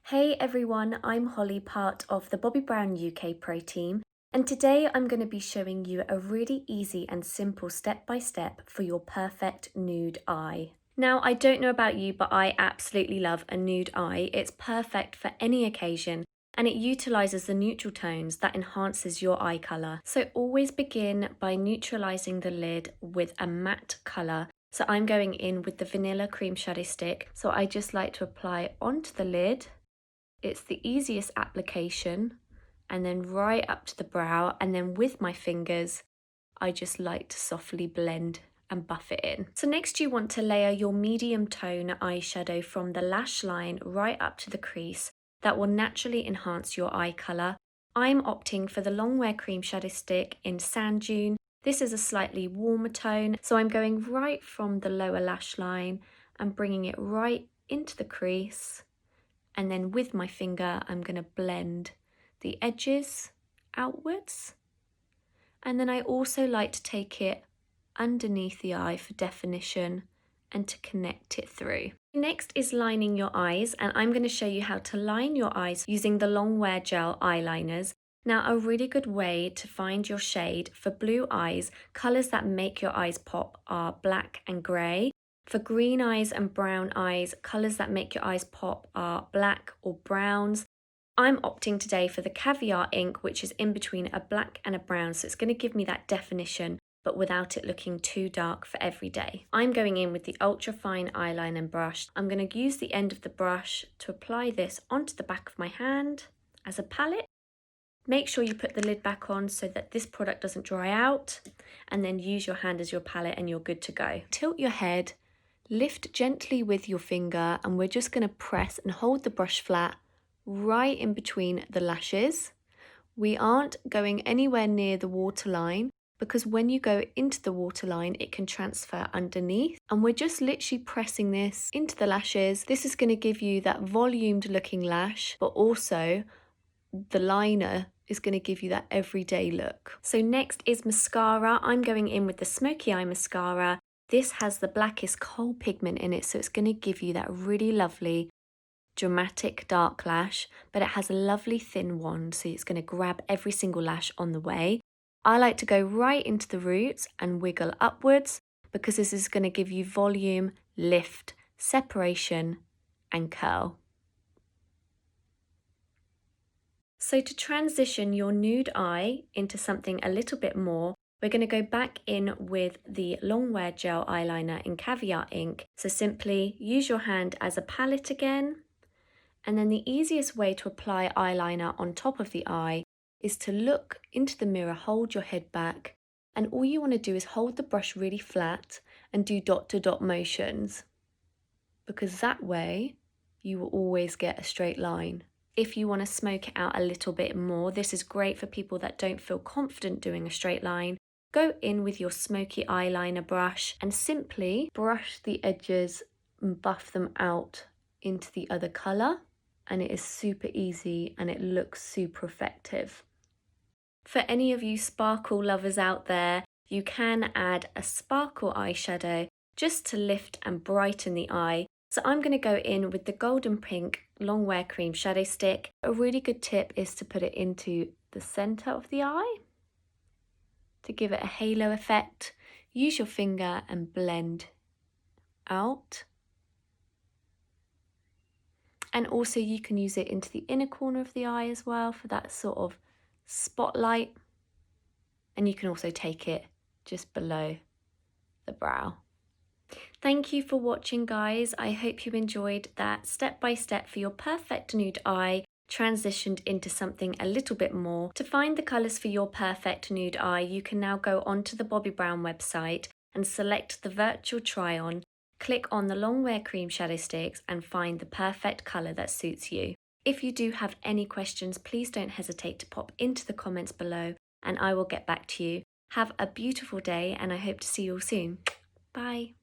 Hey everyone, I'm Holly, part of the Bobbi Brown UK Pro team, and today I'm going to be showing you a really easy and simple step-by-step for your perfect nude eye. Now, I don't know about you, but I absolutely love a nude eye. It's perfect for any occasion, and it utilises the neutral tones that enhances your eye colour. So always begin by neutralising the lid with a matte colour. So I'm going in with the Vanilla Cream Shadow Stick, so I just like to apply onto the lid. It's the easiest application, and then right up to the brow, and then with my fingers I just like to softly blend and buff it in. So next you want to layer your medium tone eyeshadow from the lash line right up to the crease. That will naturally enhance your eye colour. I'm opting for the Longwear Cream Shadow Stick in Sand Dune. This is a slightly warmer tone, so I'm going right from the lower lash line and bringing it right into the crease. And then with my finger, I'm going to blend the edges outwards. And then I also like to take it underneath the eye for definition and to connect it through. Next is lining your eyes, and I'm going to show you how to line your eyes using the Longwear Gel eyeliners. Now, a really good way to find your shade for blue eyes, colours that make your eyes pop are black and grey. For green eyes and brown eyes, colours that make your eyes pop are black or browns. I'm opting today for the Caviar ink, which is in between a black and a brown, so it's going to give me that definition, but without it looking too dark for every day. I'm going in with the ultra fine eyeliner brush. I'm going to use the end of the brush to apply this onto the back of my hand as a palette. Make sure you put the lid back on so that this product doesn't dry out, and then use your hand as your palette and you're good to go. Tilt your head, lift gently with your finger, and we're just going to press and hold the brush flat right in between the lashes. We aren't going anywhere near the waterline, because when you go into the waterline it can transfer underneath, and we're just literally pressing this into the lashes. This is going to give you that volumed looking lash, but also the liner is going to give you that everyday look. So next is mascara. I'm going in with the Smoky Eye Mascara. This has the blackest kohl pigment in it, so it's going to give you that really lovely dramatic dark lash, but it has a lovely thin wand, so it's going to grab every single lash on the way. I like to go right into the roots and wiggle upwards, because this is going to give you volume, lift, separation and curl. So to transition your nude eye into something a little bit more, we're going to go back in with the Longwear Gel eyeliner in Caviar ink. So simply use your hand as a palette again. And then the easiest way to apply eyeliner on top of the eye is to look into the mirror, hold your head back, and all you want to do is hold the brush really flat and do dot to dot motions, because that way you will always get a straight line. If you want to smoke it out a little bit more, this is great for people that don't feel confident doing a straight line. Go in with your smoky eyeliner brush and simply brush the edges and buff them out into the other colour, and it is super easy and it looks super effective. For any of you sparkle lovers out there, you can add a sparkle eyeshadow just to lift and brighten the eye. So I'm going to go in with the Golden Pink Longwear Cream Shadow Stick. A really good tip is to put it into the centre of the eye to give it a halo effect. Use your finger and blend out. And also you can use it into the inner corner of the eye as well for that sort of spotlight. And you can also take it just below the brow. Thank you for watching, guys. I hope you enjoyed that step-by-step for your perfect nude eye transitioned into something a little bit more. To find the colours for your perfect nude eye, you can now go onto the Bobbi Brown website and select the virtual try-on, click on the Longwear Cream Shadow Sticks and find the perfect colour that suits you. If you do have any questions, please don't hesitate to pop into the comments below and I will get back to you. Have a beautiful day and I hope to see you all soon. Bye.